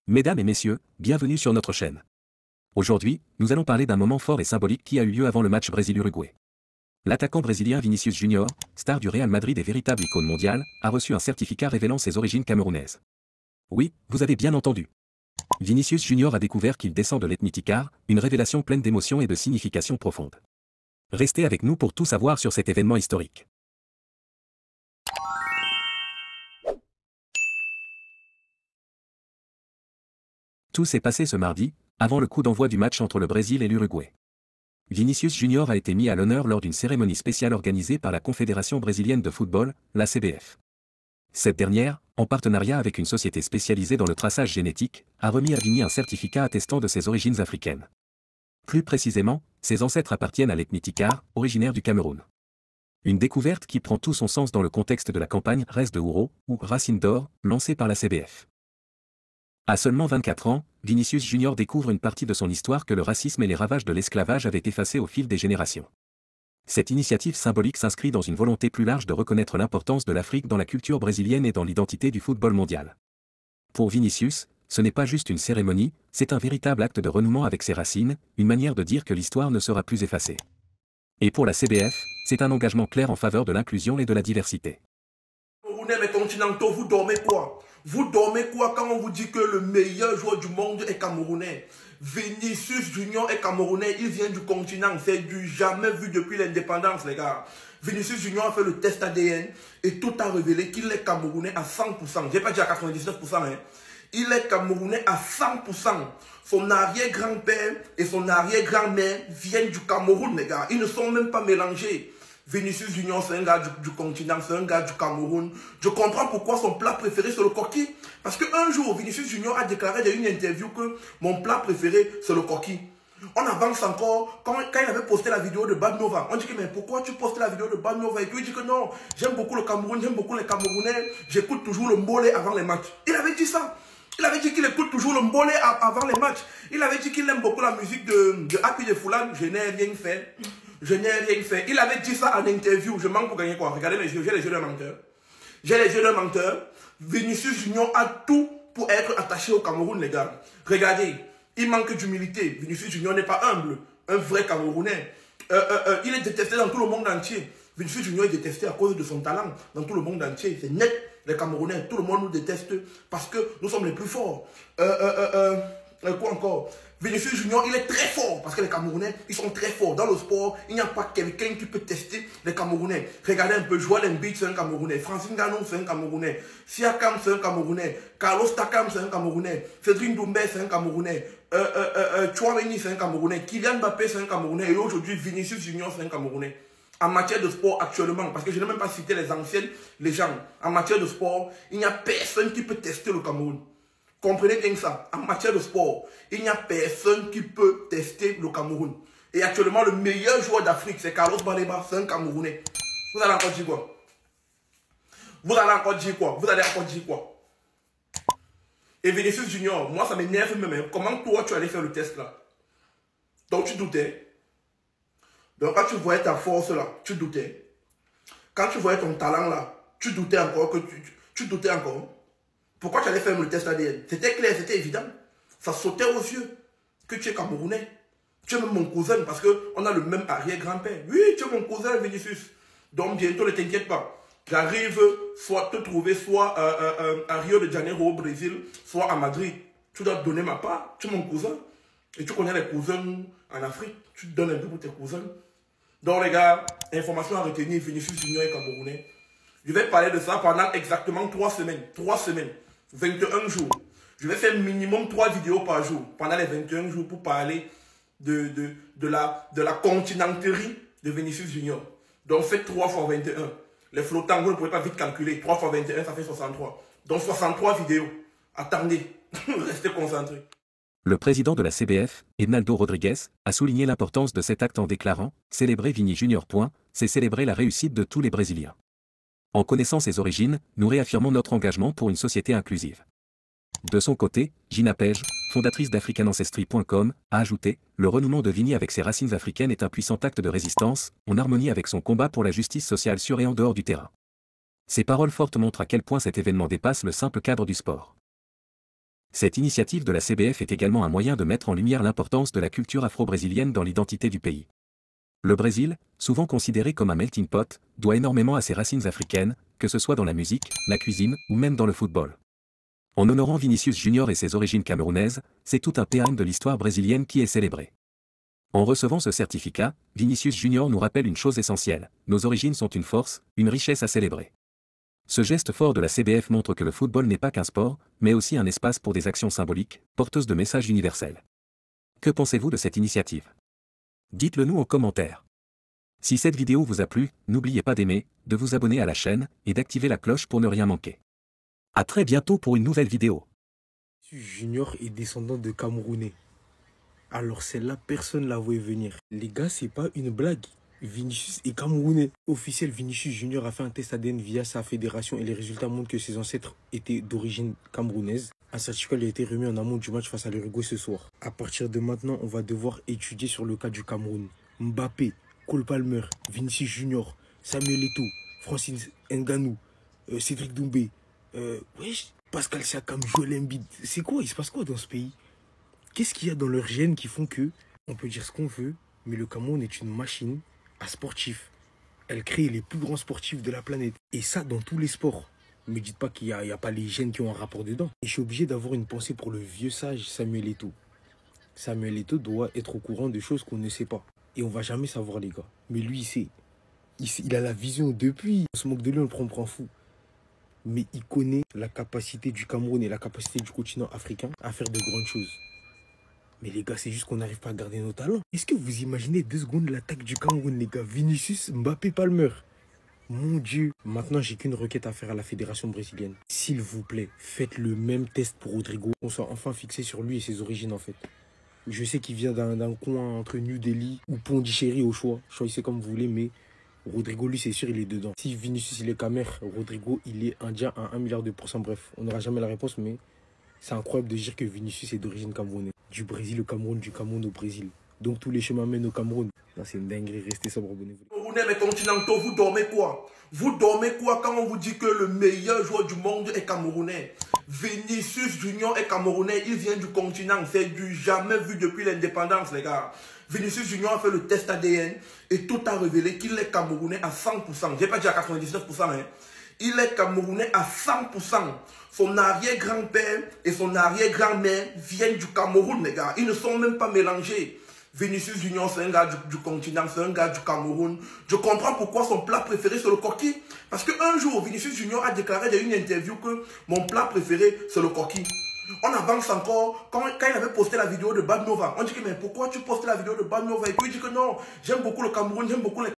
Mesdames et messieurs, bienvenue sur notre chaîne. Aujourd'hui, nous allons parler d'un moment fort et symbolique qui a eu lieu avant le match Brésil-Uruguay. L'attaquant brésilien Vinicius Junior, star du Real Madrid et véritable icône mondiale, a reçu un certificat révélant ses origines camerounaises. Oui, vous avez bien entendu. Vinicius Junior a découvert qu'il descend de l'ethnie Ticard, une révélation pleine d'émotions et de signification profonde. Restez avec nous pour tout savoir sur cet événement historique. Tout s'est passé ce mardi, avant le coup d'envoi du match entre le Brésil et l'Uruguay. Vinicius Junior a été mis à l'honneur lors d'une cérémonie spéciale organisée par la Confédération brésilienne de football, la CBF. Cette dernière, en partenariat avec une société spécialisée dans le traçage génétique, a remis à Vini un certificat attestant de ses origines africaines. Plus précisément, ses ancêtres appartiennent à l'ethnie Ticard, originaire du Cameroun. Une découverte qui prend tout son sens dans le contexte de la campagne Res de Ouro, ou Racine d'Or, lancée par la CBF. À seulement 24 ans, Vinicius Junior découvre une partie de son histoire que le racisme et les ravages de l'esclavage avaient effacée au fil des générations. Cette initiative symbolique s'inscrit dans une volonté plus large de reconnaître l'importance de l'Afrique dans la culture brésilienne et dans l'identité du football mondial. Pour Vinicius, ce n'est pas juste une cérémonie, c'est un véritable acte de renouement avec ses racines, une manière de dire que l'histoire ne sera plus effacée. Et pour la CBF, c'est un engagement clair en faveur de l'inclusion et de la diversité. Mais continentaux, vous dormez quoi? Vous dormez quoi quand on vous dit que le meilleur joueur du monde est camerounais? Vinicius Junior est camerounais, il vient du continent, c'est du jamais vu depuis l'indépendance, les gars. Vinicius Junior a fait le test ADN et tout a révélé qu'il est camerounais à 100%. J'ai pas dit à 99%, hein. Il est camerounais à 100%. Son arrière-grand-père et son arrière-grand-mère viennent du Cameroun, les gars. Ils ne sont même pas mélangés. Vinicius Junior, c'est un gars du continent, c'est un gars du Cameroun. Je comprends pourquoi son plat préféré, c'est le coquille. Parce qu'un jour, Vinicius Junior a déclaré dans une interview que mon plat préféré, c'est le coquille. On avance encore, quand il avait posté la vidéo de Bad Nova, on dit que mais pourquoi tu postes la vidéo de Bad Nova? Et puis il dit que non, j'aime beaucoup le Cameroun, j'aime beaucoup les Camerounais, j'écoute toujours le mbolé avant les matchs. Il avait dit ça. Il avait dit qu'il écoute toujours le mbolé avant les matchs. Il avait dit qu'il aime beaucoup la musique de Happy de Foulane. Je n'ai rien fait. Je n'ai rien fait. Il avait dit ça en interview. Je manque pour gagner quoi? Regardez mes yeux, j'ai les yeux d'un menteur. J'ai les yeux d'un menteur. Vinicius Junior a tout pour être attaché au Cameroun, les gars. Regardez, il manque d'humilité. Vinicius Junior n'est pas humble. Un vrai Camerounais. Il est détesté dans tout le monde entier. Vinicius Junior est détesté à cause de son talent dans tout le monde entier. C'est net. Les Camerounais, tout le monde nous déteste parce que nous sommes les plus forts. Quoi encore? Vinicius Junior, il est très fort parce que les Camerounais, ils sont très forts. Dans le sport, il n'y a pas quelqu'un qui peut tester les Camerounais. Regardez un peu, Joel Embiid, c'est un Camerounais. Francis Ngannou, c'est un Camerounais. Siakam, c'est un Camerounais. Carlos Takam, c'est un Camerounais. Cédric Doumbé, c'est un Camerounais. Chouameni, c'est un Camerounais. Kylian Mbappé, c'est un Camerounais. Et aujourd'hui, Vinicius Junior, c'est un Camerounais. En matière de sport actuellement, parce que je n'ai même pas cité les anciennes légendes, en matière de sport, il n'y a personne qui peut tester le Cameroun. Comprenez bien ça. En matière de sport, il n'y a personne qui peut tester le Cameroun. Et actuellement, le meilleur joueur d'Afrique, c'est Carlos Baleba, c'est un Camerounais. Vous allez encore dire quoi? Vous allez encore dire quoi? Vous allez encore dire quoi? Et Vinicius Junior, moi ça m'énerve même. Comment toi tu allais faire le test là? Donc tu doutais. Donc quand tu voyais ta force là, tu doutais. Quand tu voyais ton talent là, tu doutais encore que tu doutais encore. Pourquoi tu allais faire le test ADN? C'était clair, c'était évident. Ça sautait aux yeux que tu es Camerounais. Tu es même mon cousin parce qu'on a le même arrière-grand-père. Oui, tu es mon cousin Vinicius. Donc bientôt, ne t'inquiète pas. J'arrive soit te trouver soit à Rio de Janeiro au Brésil, soit à Madrid. Tu dois te donner ma part. Tu es mon cousin. Et tu connais les cousins en Afrique. Tu te donnes un peu pour tes cousins. Donc les gars, information à retenir, Vinicius Junior est Camerounais. Je vais parler de ça pendant exactement 3 semaines. 3 semaines. 21 jours. Je vais faire minimum 3 vidéos par jour pendant les 21 jours pour parler de la continenterie de Vinicius Junior. Donc faites 3 fois 21. Les flottants, vous ne pouvez pas vite calculer. 3 fois 21, ça fait 63. Donc 63 vidéos. Attendez. Restez concentrés. Le président de la CBF, Ednaldo Rodrigues, a souligné l'importance de cet acte en déclarant « Célébrer Vini Junior. C'est célébrer la réussite de tous les Brésiliens. En connaissant ses origines, nous réaffirmons notre engagement pour une société inclusive. » De son côté, Gina Page, fondatrice d'AfricanAncestry.com, a ajouté « Le renouement de Vini avec ses racines africaines est un puissant acte de résistance, en harmonie avec son combat pour la justice sociale sur et en dehors du terrain. » Ces paroles fortes montrent à quel point cet événement dépasse le simple cadre du sport. Cette initiative de la CBF est également un moyen de mettre en lumière l'importance de la culture afro-brésilienne dans l'identité du pays. Le Brésil, souvent considéré comme un melting pot, doit énormément à ses racines africaines, que ce soit dans la musique, la cuisine ou même dans le football. En honorant Vinicius Junior et ses origines camerounaises, c'est tout un pérenne de l'histoire brésilienne qui est célébré. En recevant ce certificat, Vinicius Junior nous rappelle une chose essentielle, nos origines sont une force, une richesse à célébrer. Ce geste fort de la CBF montre que le football n'est pas qu'un sport, mais aussi un espace pour des actions symboliques, porteuses de messages universels. Que pensez-vous de cette initiative? Dites-le nous en commentaire. Si cette vidéo vous a plu, n'oubliez pas d'aimer, de vous abonner à la chaîne, et d'activer la cloche pour ne rien manquer. À très bientôt pour une nouvelle vidéo. Junior est descendant de Camerounais. Alors celle-là, personne ne la voyait venir. Les gars, c'est pas une blague. Vinicius est camerounais. Officiel, Vinicius Junior a fait un test ADN via sa fédération et les résultats montrent que ses ancêtres étaient d'origine camerounaise. Un certificat lui a été remis en amont du match face à l'Uruguay ce soir. À partir de maintenant, on va devoir étudier sur le cas du Cameroun. Mbappé, Cole Palmer, Vinicius Junior, Samuel Eto'o, Francis Ngannou, Cédric Doumbé, Pascal Siakam, Joel Embiid. C'est quoi? Il se passe quoi dans ce pays? Qu'est-ce qu'il y a dans leurs gènes qui font que, on peut dire ce qu'on veut, mais le Cameroun est une machine à sportifs. Elle crée les plus grands sportifs de la planète. Et ça, dans tous les sports. Ne me dites pas qu'il n'y a pas les gènes qui ont un rapport dedans. Et je suis obligé d'avoir une pensée pour le vieux sage Samuel Eto'o. Samuel Eto'o doit être au courant de choses qu'on ne sait pas. Et on ne va jamais savoir, les gars. Mais lui, il sait. Il a la vision depuis. On se moque de lui, on le prend pour un fou. Mais il connaît la capacité du Cameroun et la capacité du continent africain à faire de grandes choses. Mais les gars, c'est juste qu'on n'arrive pas à garder nos talents. Est-ce que vous imaginez 2 secondes l'attaque du Cameroun, les gars? Vinicius, Mbappé, Palmer. Mon Dieu. Maintenant, j'ai qu'une requête à faire à la fédération brésilienne. S'il vous plaît, faites le même test pour Rodrigo. On soit enfin fixé sur lui et ses origines, en fait. Je sais qu'il vient d'un coin entre New Delhi ou Pondichéry au choix. Choisissez comme vous voulez, mais Rodrigo, lui, c'est sûr, il est dedans. Si Vinicius, il est Camer, Rodrigo, il est indien à 1 milliard de %. Bref, on n'aura jamais la réponse, mais c'est incroyable de dire que Vinicius est d'origine camerounaise. Du Brésil au Cameroun, du Cameroun au Brésil. Donc tous les chemins mènent au Cameroun. C'est une dinguerie, restez sobre, abonnez-vous. Camerounais, mais continentaux, vous dormez quoi? Vous dormez quoi quand on vous dit que le meilleur joueur du monde est camerounais? Vinicius Junior est camerounais, il vient du continent, c'est du jamais vu depuis l'indépendance, les gars. Vinicius Junior a fait le test ADN et tout a révélé qu'il est camerounais à 100%. J'ai pas dit à 99%, hein. Il est camerounais à 100%. Son arrière-grand-père et son arrière-grand-mère viennent du Cameroun, les gars. Ils ne sont même pas mélangés. Vinicius Junior, c'est un gars du continent, c'est un gars du Cameroun. Je comprends pourquoi son plat préféré, c'est le coquille. Parce qu'un jour, Vinicius Junior a déclaré dans une interview que mon plat préféré, c'est le coquille. On avance encore. Quand il avait posté la vidéo de Bad Nova, on dit que mais pourquoi tu postes la vidéo de Bad Nova? Et puis il dit que non, j'aime beaucoup le Cameroun, j'aime beaucoup les